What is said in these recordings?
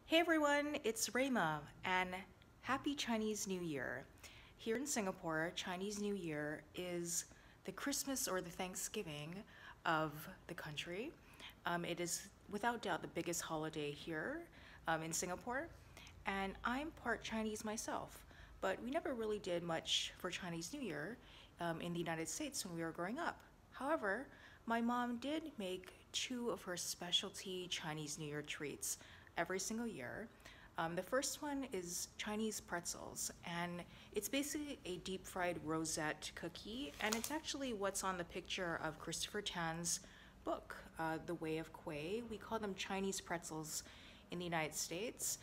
Hey everyone, it's Rayma and happy Chinese New Year. Here in Singapore, Chinese New Year is the Christmas or the Thanksgiving of the country. It is without doubt the biggest holiday here in Singapore, and I'm part Chinese myself, but we never really did much for Chinese New Year in the United States when we were growing up. However, my mom did make two of her specialty Chinese New Year treats every single year. The first one is Chinese pretzels, and it's basically a deep fried rosette cookie, and it's actually what's on the picture of Christopher Tan's book, The Way of Kueh. We call them Chinese pretzels in the United States.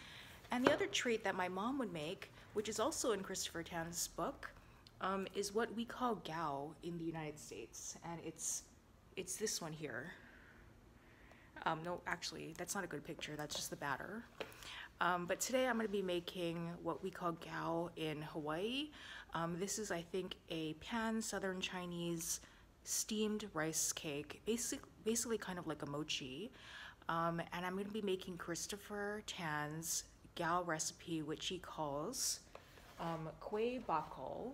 And the other treat that my mom would make, which is also in Christopher Tan's book, is what we call gao in the United States, and it's this one here. No, actually, that's not a good picture. That's just the batter. But today I'm going to be making what we call gao in Hawaii. This is, I think, a pan-Southern Chinese steamed rice cake, basically kind of like a mochi. And I'm going to be making Christopher Tan's gao recipe, which he calls kueh bakul.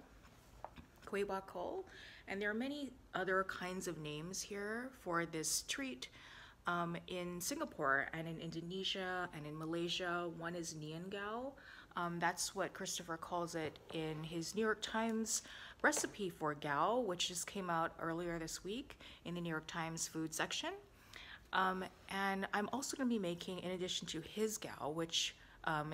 Kueh bakul. And there are many other kinds of names here for this treat. In Singapore and in Indonesia and in Malaysia, one is nian gao. That's what Christopher calls it in his New York Times recipe for gao, which just came out earlier this week in the New York Times food section. And I'm also going to be making, in addition to his gao, which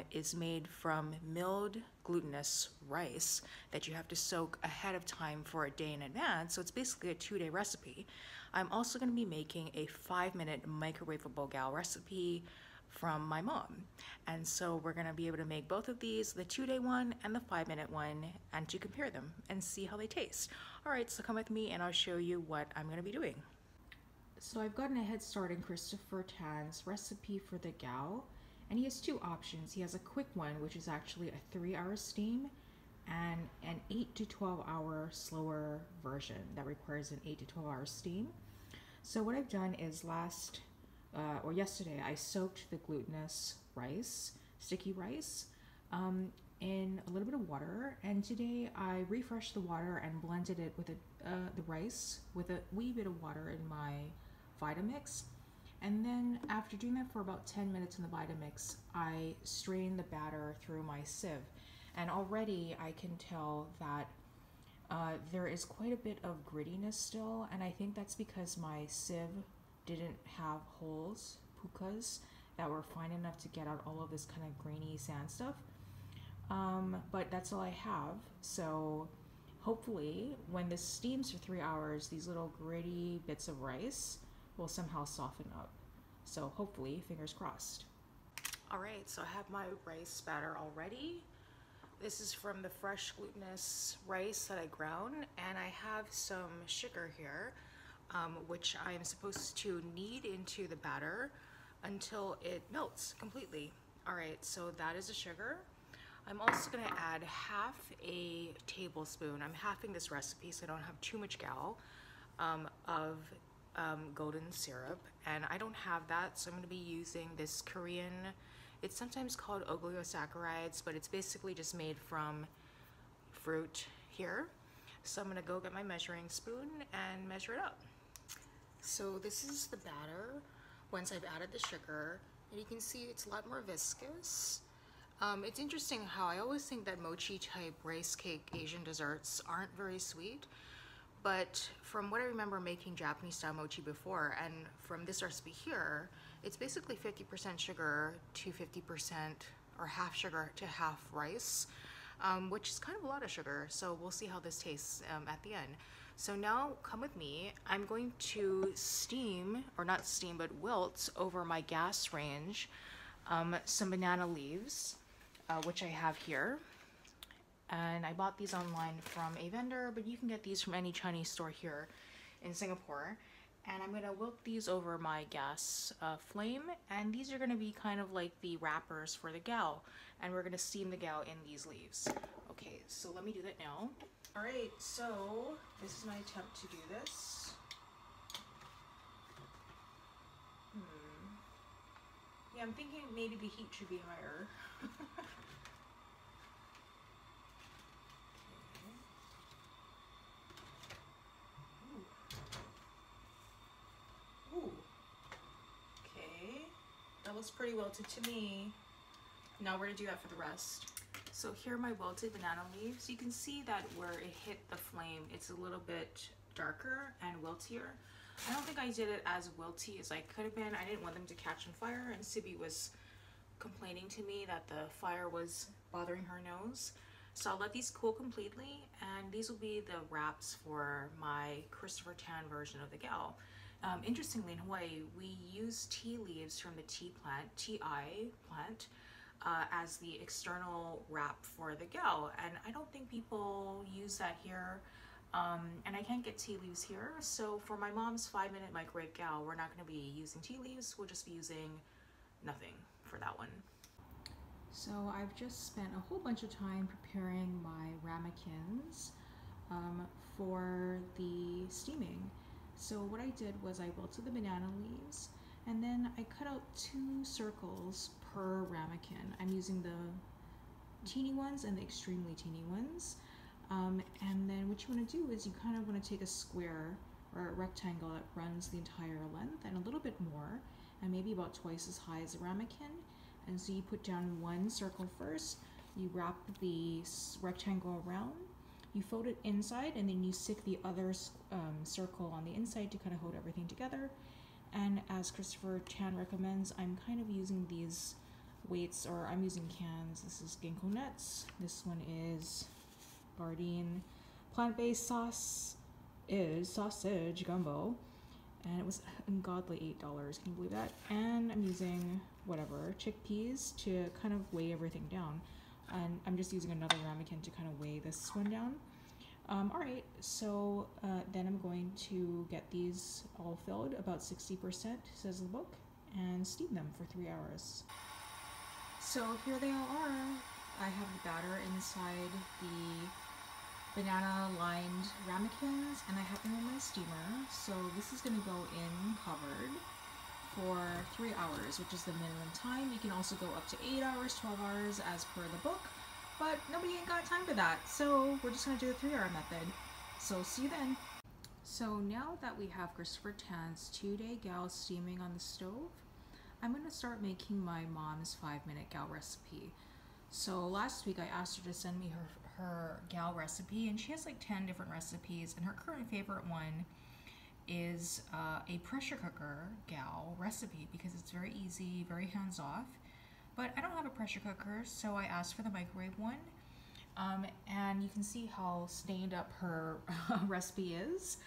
is made from milled glutinous rice that you have to soak ahead of time for a day in advance. So it's basically a 2-day recipe. I'm also going to be making a 5-minute microwaveable gao recipe from my mom. And so we're going to be able to make both of these, the 2-day one and the 5-minute one, and to compare them and see how they taste. All right, so come with me and I'll show you what I'm going to be doing. So I've gotten a head start in Christopher Tan's recipe for the gao. And he has two options. He has a quick one, which is actually a 3-hour steam, and an 8 to 12 hour slower version that requires an 8 to 12 hour steam. So what I've done is yesterday, I soaked the glutinous rice, sticky rice, in a little bit of water, and today I refreshed the water and blended it with the rice with a wee bit of water in my Vitamix. And then after doing that for about 10 minutes in the Vitamix, I strained the batter through my sieve. And already I can tell that there is quite a bit of grittiness still, and I think that's because my sieve didn't have holes, pukas, that were fine enough to get out all of this kind of grainy sand stuff. But that's all I have. So hopefully when this steams for 3 hours, these little gritty bits of rice will somehow soften up. So hopefully, fingers crossed. All right, so I have my rice batter already. This is from the fresh glutinous rice that I ground, and I have some sugar here, which I am supposed to knead into the batter until it melts completely. All right, so that is the sugar. I'm also gonna add half a tablespoon. I'm halving this recipe so I don't have too much gao of golden syrup, and I don't have that, so I'm going to be using this Korean, it's sometimes called oligosaccharides, but it's basically just made from fruit here. So I'm going to go get my measuring spoon and measure it up. So this is the batter once I've added the sugar, and you can see it's a lot more viscous. It's interesting how I always think that mochi type rice cake Asian desserts aren't very sweet. But from what I remember making Japanese style mochi before, and from this recipe here, it's basically 50% sugar to 50%, or half sugar to half rice, which is kind of a lot of sugar. So we'll see how this tastes at the end. So now come with me. I'm going to steam, or not steam, but wilt over my gas range some banana leaves, which I have here. And I bought these online from a vendor, but you can get these from any Chinese store here in Singapore. And I'm gonna wilt these over my gas flame, and these are gonna be kind of like the wrappers for the gao, and we're gonna steam the gao in these leaves. Okay, so let me do that now. All right, so this is my attempt to do this. Yeah, I'm thinking maybe the heat should be higher. Ooh. Okay. That looks pretty wilted to me. Now we're gonna do that for the rest. So here are my wilted banana leaves. You can see that where it hit the flame, it's a little bit darker and wiltier. I don't think I did it as wilty as I could have been. I didn't want them to catch on fire, and Sibby was complaining to me that the fire was bothering her nose. So I'll let these cool completely, and these will be the wraps for my Christopher Tan version of the gao. Interestingly, in Hawaii, we use tea leaves from the tea plant, as the external wrap for the gao, and I don't think people use that here. And I can't get tea leaves here, so for my mom's 5-minute microwave gao, we're not going to be using tea leaves. We'll just be using nothing for that one. So I've just spent a whole bunch of time preparing my ramekins for the steaming. So what I did was I wilted the banana leaves, and then I cut out 2 circles per ramekin. I'm using the teeny ones and the extremely teeny ones. And then what you want to do is you kind of want to take a square or a rectangle that runs the entire length and a little bit more, and maybe about twice as high as a ramekin. And so you put down 1 circle first, you wrap the rectangle around, you fold it inside, and then you stick the other circle on the inside to kind of hold everything together. And as Christopher Tan recommends, I'm kind of using these weights, or I'm using cans. This is ginkgo nuts. This one is Gardein. Plant-based sauce is sausage gumbo, and it was ungodly $8. Can you believe that? And I'm using whatever chickpeas to kind of weigh everything down, and I'm just using another ramekin to kind of weigh this one down. All right, so then I'm going to get these all filled, about 60% says the book, and steam them for 3 hours. So here they all are. I have the batter inside the banana lined ramekins, and I have them in my steamer. So this is going to go in covered for 3 hours, which is the minimum time. You can also go up to 8 hours, 12 hours as per the book, but nobody ain't got time for that. So we're just going to do the 3-hour method. So see you then. So now that we have Christopher Tan's 2-day gao steaming on the stove, I'm going to start making my mom's 5-minute gao recipe. So last week I asked her to send me her gao recipe, and she has like 10 different recipes, and her current favorite one is a pressure cooker gao recipe because it's very easy, very hands-off. But I don't have a pressure cooker, so I asked for the microwave one. And you can see how stained up her recipe is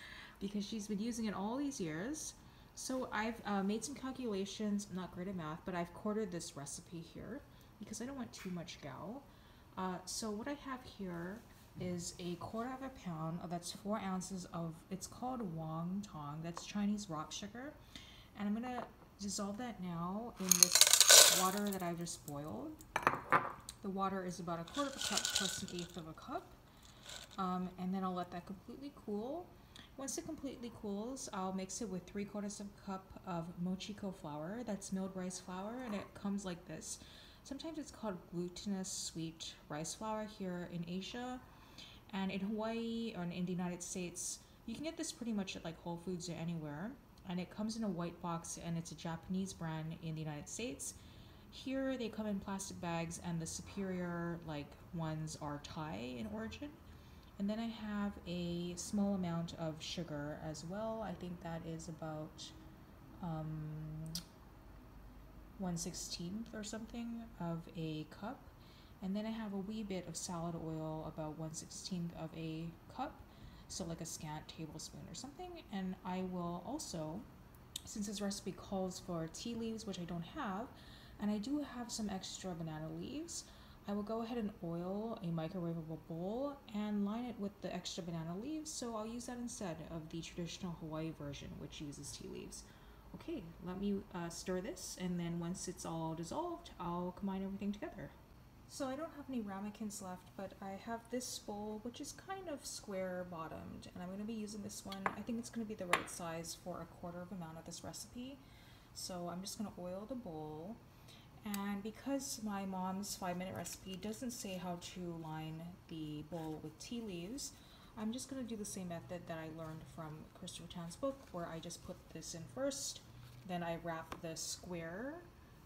because she's been using it all these years. So I've made some calculations. I'm not great at math, but I've quartered this recipe here because I don't want too much gao. So what I have here is a 1/4 pound, that's 4 ounces of, it's called wong tong, that's Chinese rock sugar. And I'm gonna dissolve that now in this water that I've just boiled. The water is about 1/4 cup plus 1/8 cup. And then I'll let that completely cool. Once it completely cools, I'll mix it with 3/4 cup of mochiko flour, that's milled rice flour, and it comes like this. Sometimes it's called glutinous sweet rice flour here in Asia, and in Hawaii or in the United States, you can get this pretty much at like Whole Foods or anywhere, and it comes in a white box, and it's a Japanese brand in the United States. Here they come in plastic bags, and the superior like ones are Thai in origin. And then I have a small amount of sugar as well. I think that is about 1/16 or something of a cup. And then I have a wee bit of salad oil, about 1/16 of a cup, so like a scant tablespoon or something. And I will also, since this recipe calls for tea leaves, which I don't have, and I do have some extra banana leaves, I will go ahead and oil a microwaveable bowl and line it with the extra banana leaves, so I'll use that instead of the traditional Hawaii version, which uses tea leaves. Okay, let me stir this, and then once it's all dissolved, I'll combine everything together. So I don't have any ramekins left, but I have this bowl, which is kind of square bottomed, and I'm going to be using this one. I think it's going to be the right size for 1/4 amount of this recipe. So I'm just going to oil the bowl, And because my mom's 5-minute recipe doesn't say how to line the bowl with tea leaves, I'm just going to do the same method that I learned from Christopher Tan's book, where I just put this in first, then I wrap the square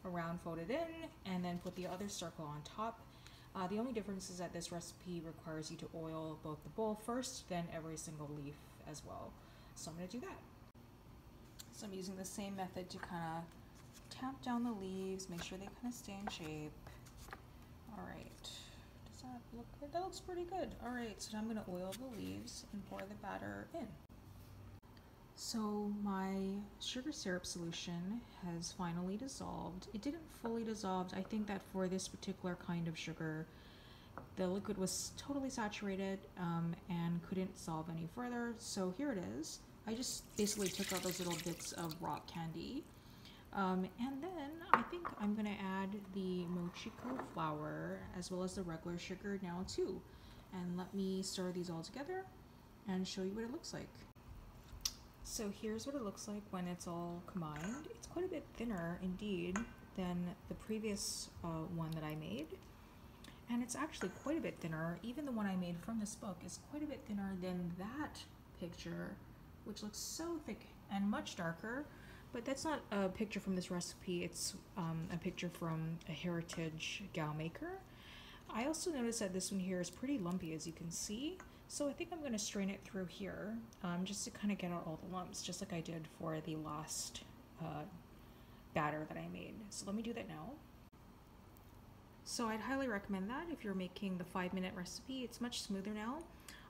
around, fold it in, and then put the other circle on top. The only difference is that this recipe requires you to oil both the bowl first, then every single leaf as well. So I'm going to do that. So I'm using the same method to kind of tap down the leaves, make sure they kind of stay in shape. All right, does that look good? That looks pretty good. All right, so now I'm going to oil the leaves and pour the batter in. So my sugar syrup solution has finally dissolved. It didn't fully dissolve. I think that for this particular kind of sugar, the liquid was totally saturated and couldn't dissolve any further. So here it is. I just basically took out those little bits of rock candy. And then I think I'm gonna add the mochiko flour as well as the regular sugar now too. And let me stir these all together and show you what it looks like. So here's what it looks like when it's all combined. It's quite a bit thinner indeed than the previous one that I made. And it's actually quite a bit thinner. Even the one I made from this book is quite a bit thinner than that picture, which looks so thick and much darker. But that's not a picture from this recipe, it's a picture from a heritage gao maker. I also noticed that this one here is pretty lumpy, as you can see. So I think I'm going to strain it through here just to kind of get out all the lumps, just like I did for the last batter that I made. So let me do that now. So I'd highly recommend that if you're making the 5-minute recipe. It's much smoother now.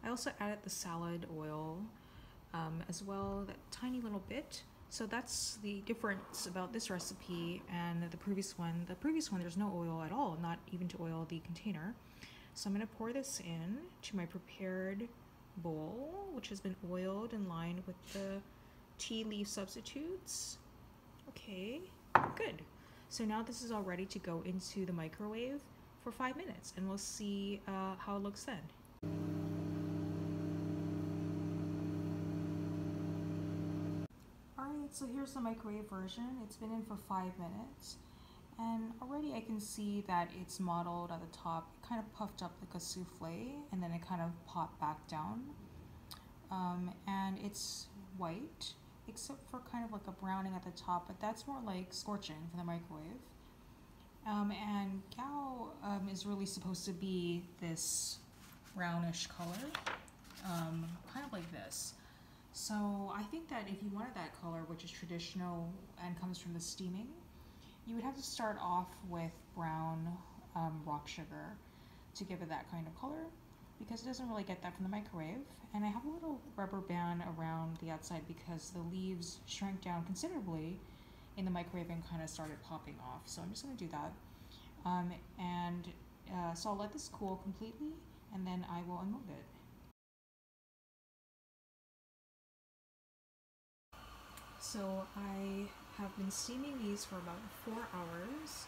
I also added the salad oil as well, that tiny little bit. So that's the difference about this recipe and the previous one. The previous one, there's no oil at all, not even to oil the container. So I'm going to pour this in to my prepared bowl, which has been oiled and lined with the tea leaf substitutes. Okay, good. So now this is all ready to go into the microwave for 5 minutes, and we'll see how it looks then. Alright, so here's the microwave version. It's been in for 5 minutes. And already I can see that it's mottled at the top. It kind of puffed up like a souffle, and then it kind of popped back down. And it's white, except for kind of like a browning at the top, but that's more like scorching for the microwave. And gao is really supposed to be this brownish color, kind of like this. So I think that if you wanted that color, which is traditional and comes from the steaming, you would have to start off with brown rock sugar to give it that kind of color, because it doesn't really get that from the microwave. And I have a little rubber band around the outside because the leaves shrank down considerably in the microwave and kind of started popping off. So I'm just going to do that. So I'll let this cool completely, and then I will unmold it. So I have been steaming these for about 4 hours.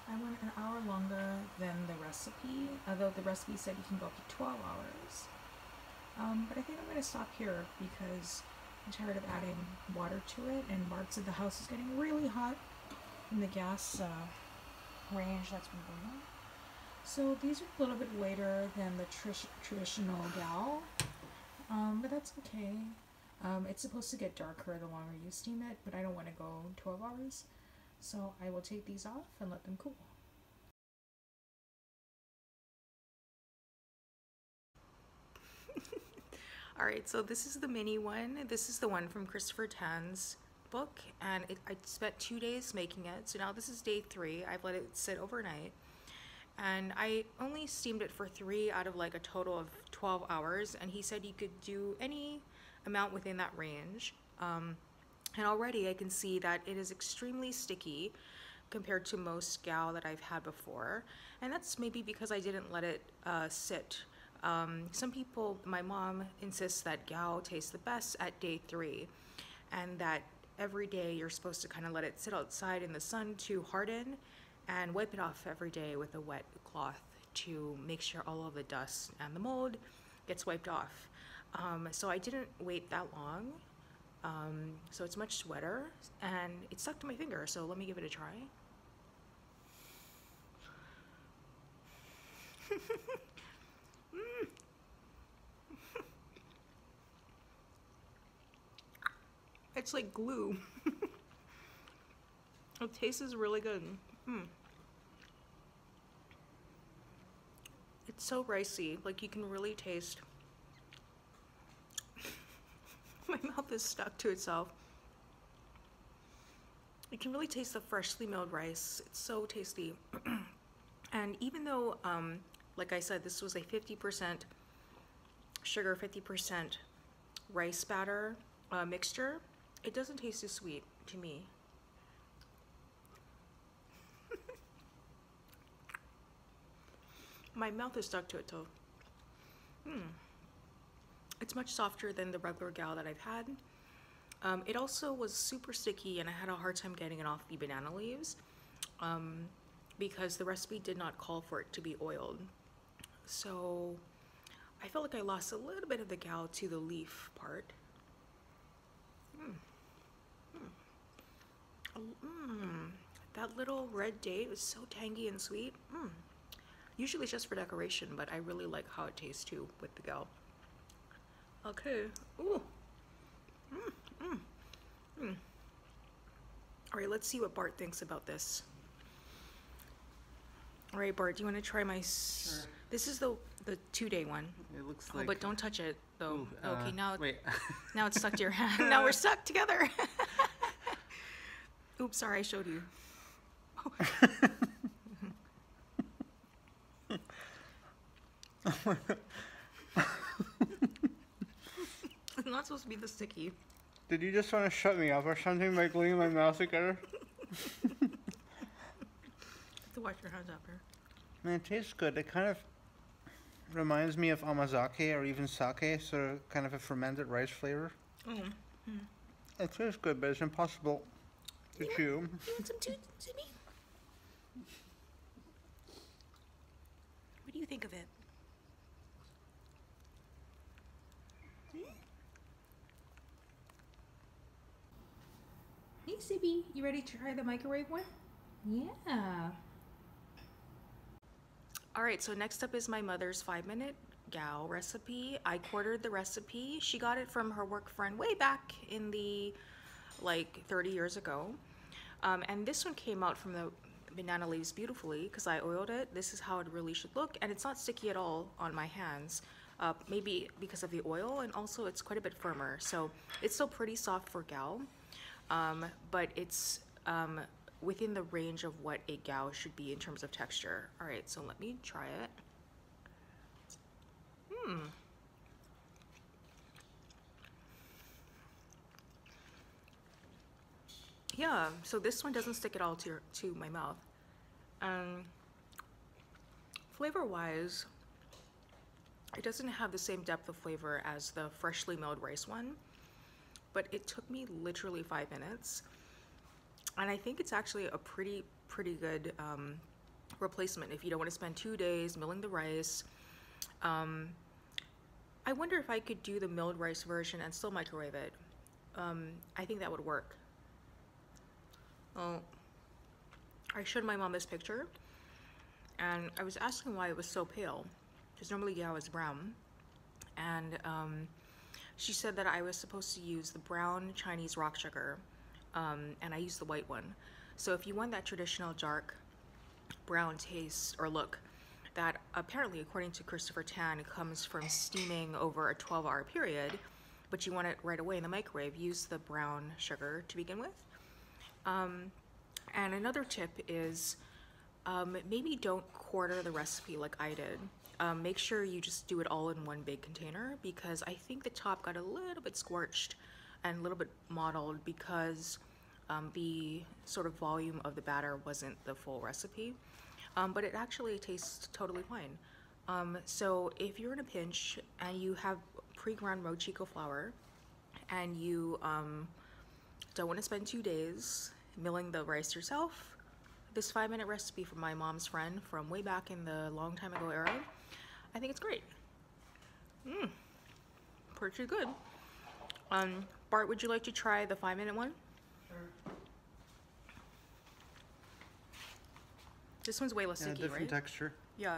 I went an hour longer than the recipe, although the recipe said you can go up to 12 hours. But I think I'm going to stop here because I'm tired of adding water to it, and Mark said the house is getting really hot from the gas range that's been going on. So these are a little bit later than the traditional gao, but that's okay. It's supposed to get darker the longer you steam it, but I don't want to go 12 hours. So I will take these off and let them cool. Alright, so this is the mini one. This is the one from Christopher Tan's book, and I spent 2 days making it. So now this is day 3. I've let it sit overnight. And I only steamed it for 3 out of like a total of 12 hours, and he said you could do any amount within that range. And already I can see that it is extremely sticky compared to most gao that I've had before. And that's maybe because I didn't let it sit. Some people, my mom insists that gao tastes the best at day 3, and that every day you're supposed to kind of let it sit outside in the sun to harden and wipe it off every day with a wet cloth to make sure all of the dust and the mold gets wiped off. So I didn't wait that long, so it's much wetter, and it stuck to my finger, so let me give it a try. It's like glue. It tastes really good. It's so ricey, like you can really taste. My mouth is stuck to itself. You can really taste the freshly milled rice. It's so tasty. And even though, like I said, this was a 50% sugar, 50% rice batter mixture, it doesn't taste as sweet to me. My mouth is stuck to it though. It's much softer than the regular gal that I've had. It also was super sticky and I had a hard time getting it off the banana leaves because the recipe did not call for it to be oiled. So I felt like I lost a little bit of the gal to the leaf part. That little red date was so tangy and sweet. Usually it's just for decoration, but I really like how it tastes too with the gal. Okay. Ooh. All right, let's see what Bart thinks about this. All right, Bart, do you want to try my... Sure. This is the 2-day one. It looks like... Oh, but don't touch it, though. Ooh, okay, now... Wait. Now it's stuck to your hand. Now we're stuck together. Oops, sorry, I showed you. It's not supposed to be this sticky. Did you just want to shut me up or something by gluing my mouth together? You have to wash your hands after. Man, it tastes good. It kind of reminds me of amazake or even sake, sort of kind of a fermented rice flavor. It tastes good, but it's impossible to chew. You want some too, Sydney? What do you think of it? Hey, Sibby, you ready to try the microwave one? Yeah. All right, so next up is my mother's 5-minute gal recipe. I quartered the recipe. She got it from her work friend way back in the, like, 30 years ago. And this one came out from the banana leaves beautifully because I oiled it. This is how it really should look, and it's not sticky at all on my hands. Maybe because of the oil, and also it's quite a bit firmer. So it's still pretty soft for gal, but it's within the range of what a gal should be in terms of texture. All right, so let me try it. Yeah, so this one doesn't stick at all to my mouth. Flavor-wise, it doesn't have the same depth of flavor as the freshly milled rice one, but it took me literally 5 minutes. And I think it's actually a pretty good replacement if you don't want to spend 2 days milling the rice. I wonder if I could do the milled rice version and still microwave it. I think that would work. Oh, I showed my mom this picture, and I was asking why it was so pale, because normally gal is brown, and she said that I was supposed to use the brown Chinese rock sugar, and I used the white one. So if you want that traditional dark brown taste or look, that apparently, according to Christopher Tan, comes from steaming over a 12-hour period, but you want it right away in the microwave, use the brown sugar to begin with. And another tip is maybe don't quarter the recipe like I did. Make sure you just do it all in one big container, because I think the top got a little bit scorched and a little bit mottled because the sort of volume of the batter wasn't the full recipe. But it actually tastes totally fine. So if you're in a pinch and you have pre-ground mochiko flour and you don't want to spend 2 days milling the rice yourself, this 5-minute recipe from my mom's friend from way back in the long time ago era, I think it's great. Pretty good. Bart, would you like to try the 5-minute one? Sure. This one's way less sticky, different right? texture. Yeah.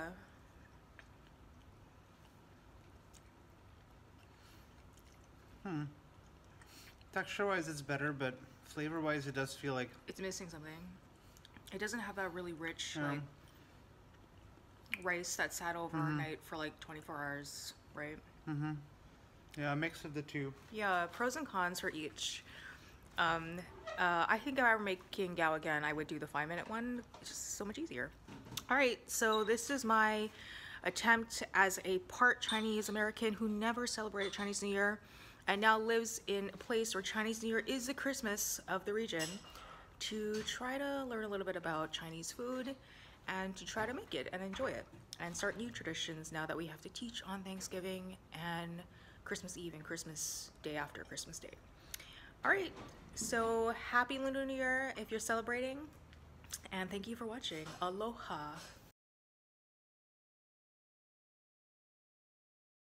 Texture-wise, it's better, but flavor-wise, it does feel like... It's missing something. It doesn't have that really rich, Yeah. like, rice that sat overnight for like 24 hours, right? Yeah, a mix of the two. Yeah, pros and cons for each. I think if I were making gao again, I would do the 5-minute one. It's just so much easier. All right, so this is my attempt as a part Chinese American who never celebrated Chinese New Year and now lives in a place where Chinese New Year is the Christmas of the region, to try to learn a little bit about Chinese food and to try to make it and enjoy it and start new traditions now that we have to teach on Thanksgiving and Christmas Eve and Christmas Day after Christmas Day. All right, so happy Lunar New Year if you're celebrating, and thank you for watching. Aloha.